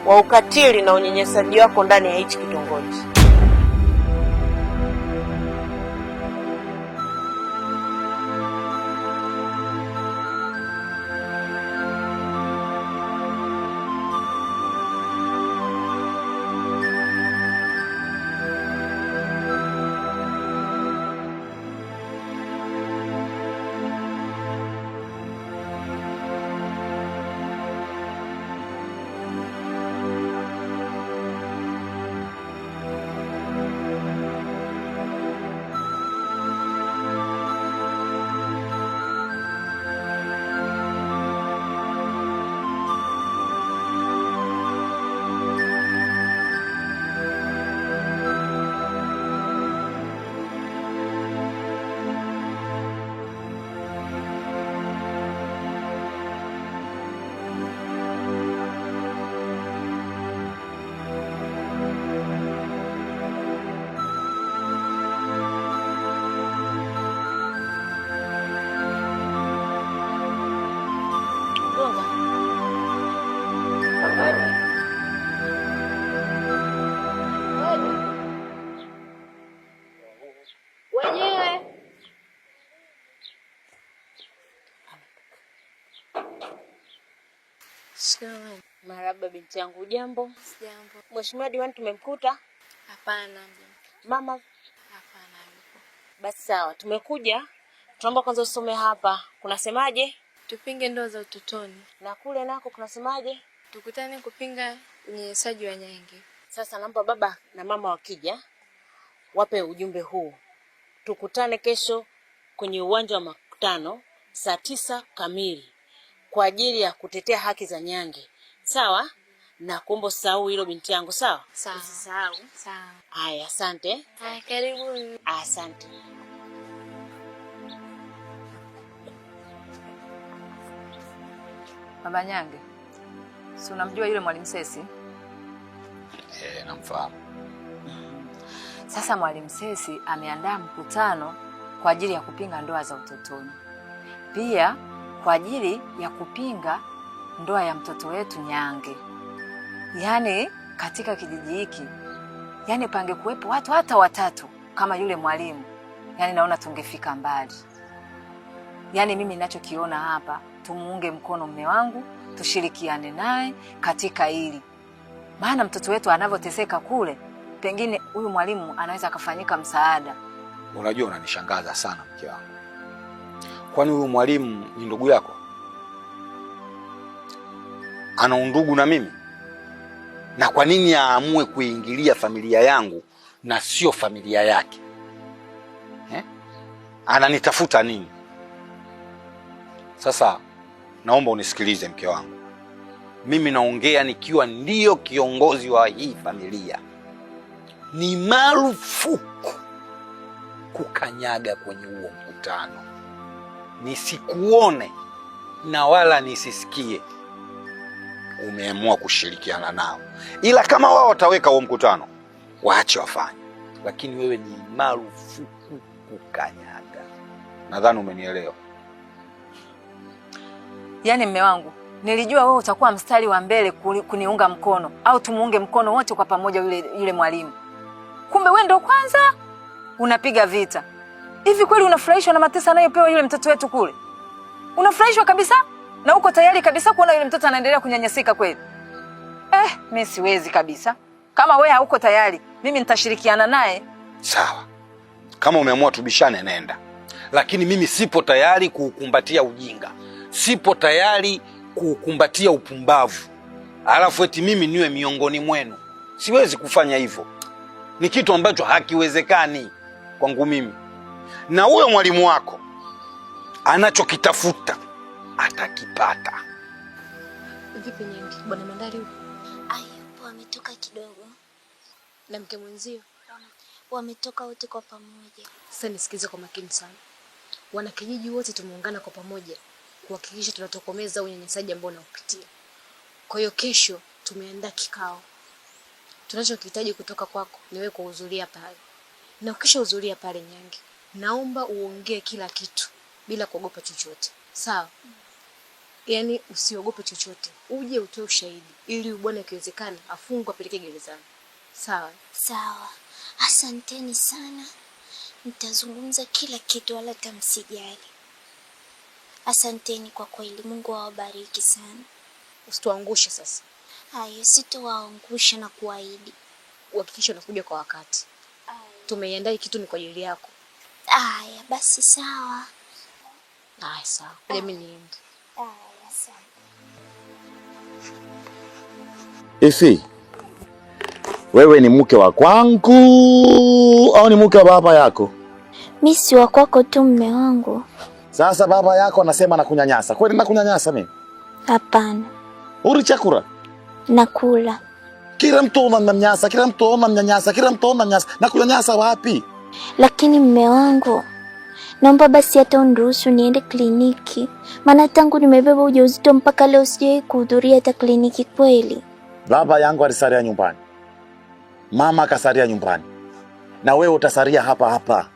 wa ukatili na unyanyasaji wako ndani ya hichi kitongoji. Marhaba binti yangu, jambo? Jambo. Mheshimiwa Diwani tumemkuta? Hapana. Mama? Hapana yupo. Basi sawa, tumekuja. Tunaomba kwanza usome hapa. Kunasemaje? Tupinge ndoa za utotoni. Na kule nako kunasemaje? Tukutane kupinga unyanyasaji wa Nyange. Sasa naomba baba na mama wakija wape ujumbe huu. Tukutane kesho kwenye uwanja wa makutano saa 9 kamili kwa ajili ya kutetea haki za Nyange. Sawa? Na kuomba usahau hilo binti yangu, sawa? Sawa. Usisahau. Sawa. Haya, asante. Haya, karibu. Asante. Baba Nyange, si unamjua yule Mwalimu Sesi? Namfahamu. Sasa Mwalimu Sesi ameandaa mkutano kwa ajili ya kupinga ndoa za utotoni. Pia kwa ajili ya kupinga ndoa ya mtoto wetu Nyange. Yaani katika kijiji hiki, yaani pangekuwepo watu hata watatu kama yule mwalimu, yaani naona tungefika mbali. Yaani mimi ninachokiona hapa, tumuunge mkono mume wangu, tushirikiane naye katika hili. Maana mtoto wetu anavyoteseka kule, pengine huyu mwalimu anaweza akafanyika msaada. Unajua unanishangaza sana mke wangu. Kwani huyu mwalimu ni ndugu yako? Ana undugu na mimi? Na kwa nini aamue kuingilia familia yangu na sio familia yake? Ananitafuta nini? Sasa naomba unisikilize mke wangu. Mimi naongea nikiwa ndio kiongozi wa hii familia. Ni marufuku kukanyaga kwenye huo mkutano. Nisikuone na wala nisisikie umeamua kushirikiana nao. Ila kama wao wataweka huo mkutano, waache wafanye. Lakini wewe ni marufuku kukanyaga. Nadhani umenielewa. Yaani mume wangu, Nilijua wewe utakuwa mstari wa mbele kuniunga mkono au tumuunge mkono wote kwa pamoja yule mwalimu. Kumbe wewe ndo kwanza unapiga vita. Hivi kweli unafurahishwa na mateso anayopewa yule mtoto wetu kule? Unafurahishwa kabisa? Na uko tayari kabisa kuona yule mtoto anaendelea kunyanyasika kweli? Mimi siwezi kabisa. Kama wewe hauko tayari, mimi nitashirikiana naye. Sawa. Kama umeamua tubishane nenda. Lakini mimi sipo tayari kuukumbatia ujinga. Sipo tayari kuukumbatia upumbavu. Alafu eti mimi niwe miongoni mwenu. Siwezi kufanya hivyo. Ni kitu ambacho hakiwezekani kwangu mimi. Na huyo mwalimu wako anachokitafuta atakipata. Vipi Nyangi? Bwana Mandari yupo? Hayupo, ametoka kidogo. Na mke mwenzio? Wametoka wote kwa pamoja. Sasa nisikize kwa makini sana. Wanakijiji wote tumeungana kwa pamoja kuhakikisha tunatokomeza unyanyasaji ambao unapitia. Kwa hiyo kesho tumeandaa kikao. Tunachokihitaji kutoka kwako ni wewe kuhudhuria pale. Na ukishahudhuria pale Nyangi, naomba uongee kila kitu bila kuogopa chochote. Sawa? Yaani usiogope chochote. Uje utoe ushahidi ili bwana ikiwezekana afungwe apeleke gerezani. Sawa? Sawa. Asanteni sana. Nitazungumza kila kitu wala tamsijali. Asanteni kwa kweli, Mungu awabariki sana. Usituangushe sasa. Hayo sitowaangusha na kuahidi. Uhakikishe unakuja kwa wakati. Tumeiandaa kitu ni kwa ajili yako. Aya, basi sawa. Aya, sawa. Mimi niende. Aya, asante. Ifi, wewe ni mke wa kwangu au ni mke wa baba yako? Mimi si wa kwako tu, mume wangu. Sasa baba yako anasema nakunyanyasa. Kweli nakunyanyasa mimi? Hapana. Uri chakula? Nakula. Kila mtu unamnyanyasa, kila mtu unamnyanyasa, kila mtu unamnyanyasa. Nakunyanyasa wapi? Lakini mume wangu, naomba basi hata uniruhusu niende kliniki. Maana tangu nimebeba ujauzito mpaka leo sijawahi kuhudhuria hata kliniki kweli. Baba yangu alisalia nyumbani. Mama akasalia nyumbani. Na wewe utasalia hapa hapa.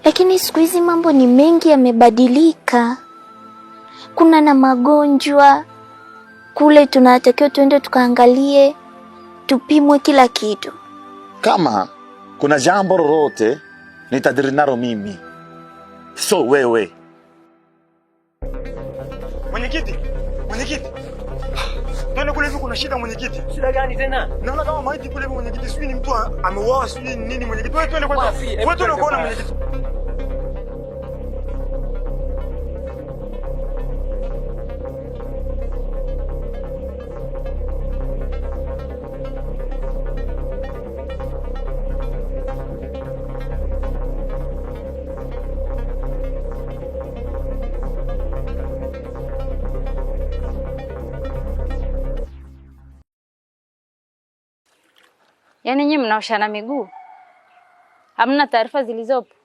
Lakini siku hizi mambo ni mengi, yamebadilika. Kuna na magonjwa. Kule tunatakiwa tuende tukaangalie, tupimwe kila kitu. Kama kuna jambo lolote nitadiri nalo mimi. So wewe. Mwenyekiti. Twende kule hivi, kuna shida mwenyekiti. Shida gani tena? Naona kama maiti kule mwenyekiti, sijui ni mtu ameuawa, sijui nini mwenyekiti. Wewe twende kwanza. Wewe twende kuona mwenyekiti. Yaani nyinyi mnaoshana miguu? Hamna taarifa zilizopo?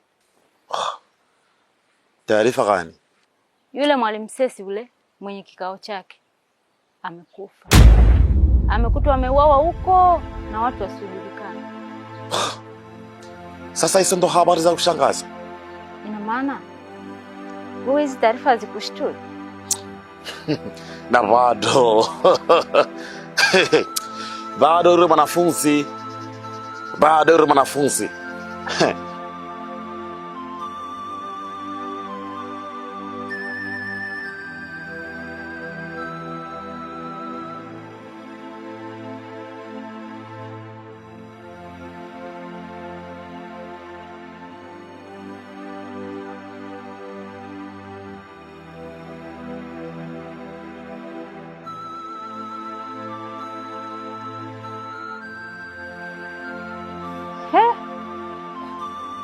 Taarifa gani? Yule mwalimu Sesi yule mwenye kikao chake amekufa. Amekutwa ameuawa huko na watu wasiojulikana. Sasa hizo ndo habari za kushangaza. Ina maana wewe hizi taarifa zikushtui? Na bado. Bado yule mwanafunzi.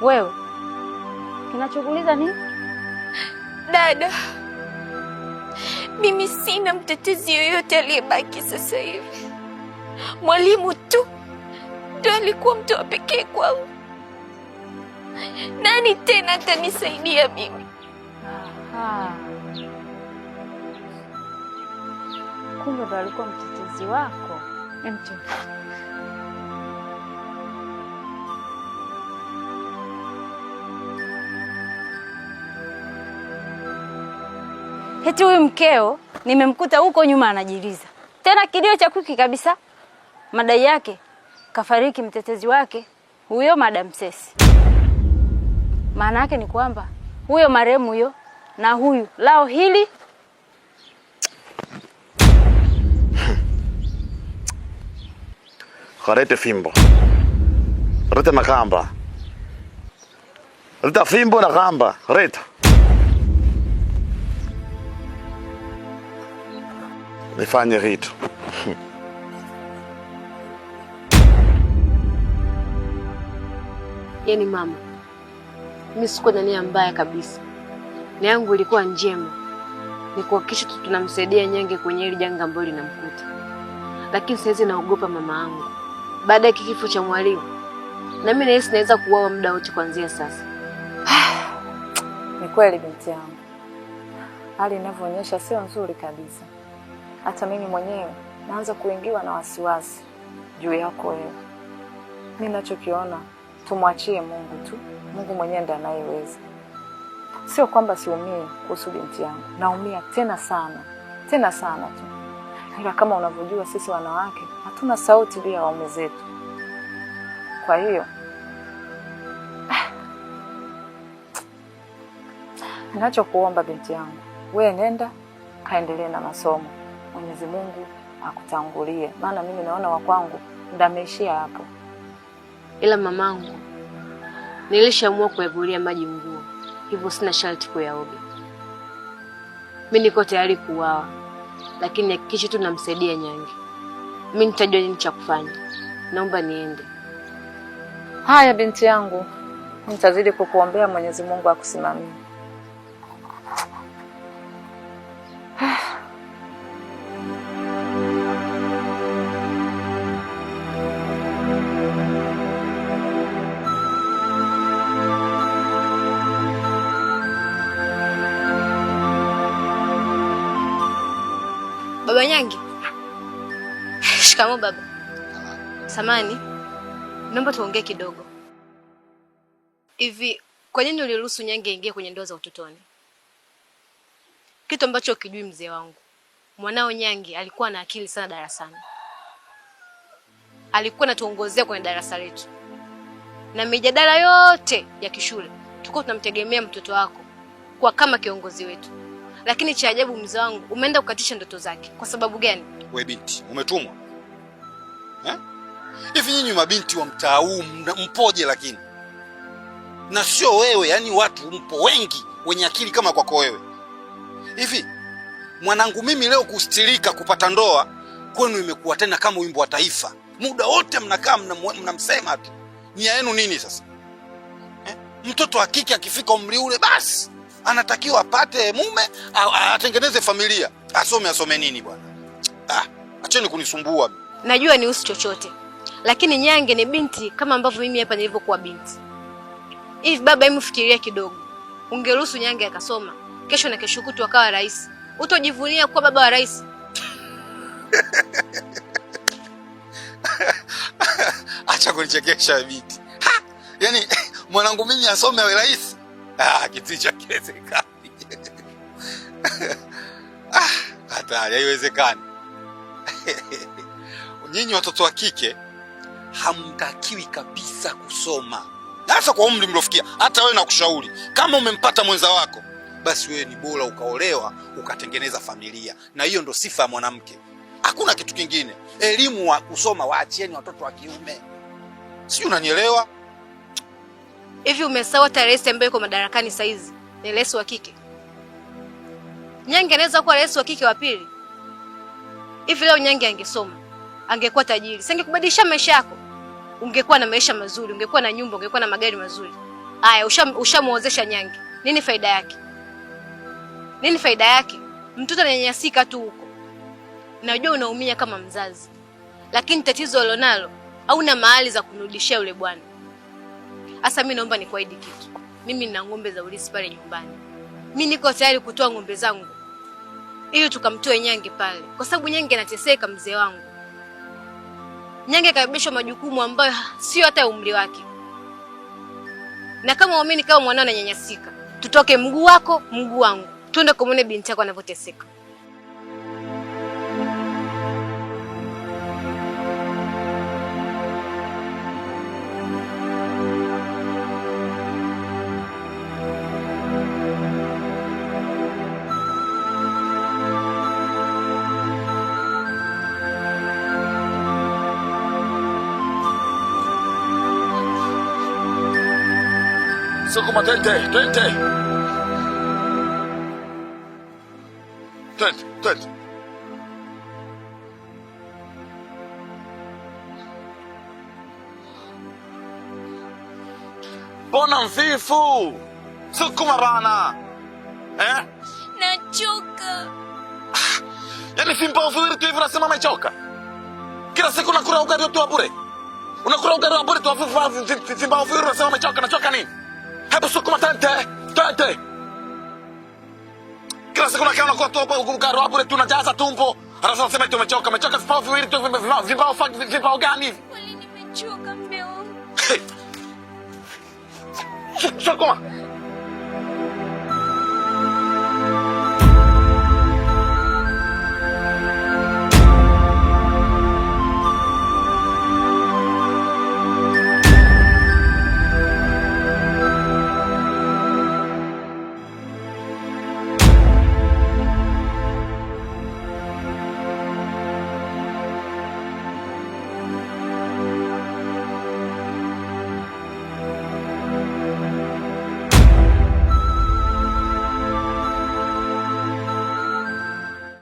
Wewe kinachokuuliza nini? Dada, mimi sina mtetezi yoyote aliyebaki sasa hivi. Mwalimu tu ndio alikuwa mtu wa pekee kwangu. Nani tena atanisaidia mimi? Aha. Kumbe ndo alikuwa mtetezi wako. Mtu. Eti huyu mkeo nimemkuta huko nyuma anajiliza. Tena kilio cha kuki kabisa. Madai yake kafariki mtetezi wake huyo Madam Sesi. Maana yake ni kwamba huyo marehemu huyo na huyu lao hili Karete fimbo. Reta na kamba. Reta fimbo na kamba. Reta. Nifanye kitu. Yaani mama, mimi sikuwa na nia mbaya kabisa. Nia yangu ilikuwa njema. Ni kuhakikisha tu tunamsaidia Nyange kwenye hili janga ambalo linamkuta. Lakini sasa naogopa mama yangu. Baada ya kifo cha mwalimu, na mimi nahisi naweza kuuawa muda wote kuanzia sasa. Ni kweli binti yangu. Hali inavyoonyesha sio nzuri kabisa. Hata mimi mwenyewe naanza kuingiwa na wasiwasi juu yako wewe. Mimi ninachokiona tumwachie Mungu tu. Mungu mwenyewe ndiye anayeweza. Sio kwamba siumii kuhusu binti yangu. Naumia tena sana. Tena sana tu. Ila kama unavyojua sisi wanawake hatuna sauti bila waume zetu. Kwa hiyo ninachokuomba binti yangu, wewe nenda kaendelee na masomo. Mwenyezi Mungu akutangulie. Maana mimi naona wa kwangu ndameishia hapo. Ila mamangu, nilishaamua kuyavulia maji nguo. Hivyo sina sharti kuyaoga. Mimi niko tayari kuuawa. Lakini hakikisha tu namsaidia Nyange. Mimi nitajua nini cha kufanya. Naomba niende. Haya binti yangu. Nitazidi kukuombea Mwenyezi Mungu akusimamie. Baba Nyange. Shikamoo baba. Samani, naomba tuongee kidogo. Hivi, kwa nini uliruhusu Nyange ingie kwenye ndoa za utotoni? Kitu ambacho ukijui mzee wangu. Mwanao Nyange alikuwa na akili sana darasani. Alikuwa anatuongozea kwenye darasa letu. Na mijadala yote ya kishule, tulikuwa tunamtegemea mtoto wako kwa kama kiongozi wetu. Lakini cha ajabu mzee wangu, umeenda kukatisha ndoto zake. Kwa sababu gani? We binti, umetumwa? Hivi nyinyi mabinti wa mtaa huu mpoje lakini? Na sio wewe, yani watu mpo wengi wenye akili kama kwako wewe. Hivi mwanangu mimi leo kustilika kupata ndoa kwenu imekuwa tena kama wimbo wa taifa. Muda wote mnakaa mnamsema tu. Nia yenu nini sasa? Mtoto wa kike akifika umri ule basi anatakiwa apate mume, atengeneze familia. Asome nini bwana? Acheni kunisumbua. Najua ni usi chochote. Lakini Nyange ni binti kama ambavyo mimi hapa nilivyokuwa binti. Hivi baba, hebu fikiria kidogo. Ungeruhusu Nyange akasoma, kesho na kesho kutwa akawa rais. Utajivunia kuwa baba wa rais? Acha kunichekesha binti. Yaani mwanangu mimi asome awe rais? Kitu cha kiwezekani. Hatari, haiwezekani. Nyinyi watoto wa kike hamtakiwi kabisa kusoma. Hasa kwa umri mlofikia. Hata wewe nakushauri, kama umempata mwenza wako, basi wewe ni bora ukaolewa, ukatengeneza familia. Na hiyo ndo sifa ya mwanamke. Hakuna kitu kingine. Elimu wa kusoma waachieni watoto wa kiume. Si unanielewa? Hivi umesahau hata rais ambaye yuko madarakani sasa hizi ni rais wa kike. Nyange anaweza kuwa rais wa kike wa pili. Hivi leo Nyange angesoma, angekuwa tajiri. Singekubadilisha maisha yako. Ungekuwa na maisha mazuri, ungekuwa na nyumba, ungekuwa na magari mazuri. Haya, ushamuozesha Nyange. Nini faida yake? Nini faida yake? Mtoto ananyanyasika tu huko. Najua unaumia kama mzazi. Lakini tatizo alilonalo hauna mahali za kumrudishia yule bwana. Asa mimi naomba nikuahidi kitu. Mimi nina ng'ombe za ulisi pale nyumbani. Mimi niko tayari kutoa ng'ombe zangu ili tukamtoe Nyange pale. Kwa sababu Nyange anateseka mzee wangu. Nyange kabebeshwa majukumu ambayo sio hata umri wake. Na kama uamini kama mwanao ananyanyasika, tutoke mguu wako, mguu wangu. Twende kumwone binti yako anavyoteseka. Sukuma, twende, twende. Twende, twende. Mbona mfifu? Sukuma bana. Nachoka. Yaani fimbo viwili tu hivi unasema umechoka? Kila siku unakula ugali tu wa bure. Unakula ugali wa bure tu fimbo viwili unasema umechoka. Nachoka nini? Hebu sukuma twende, twende. Kila siku unakula tu ugali wa bure tu unajaza tumbo. Alafu unasema eti umechoka. Umechoka fimbo viwili tu fimbo gani hivi? Kweli nimechoka mume wangu. Sukuma.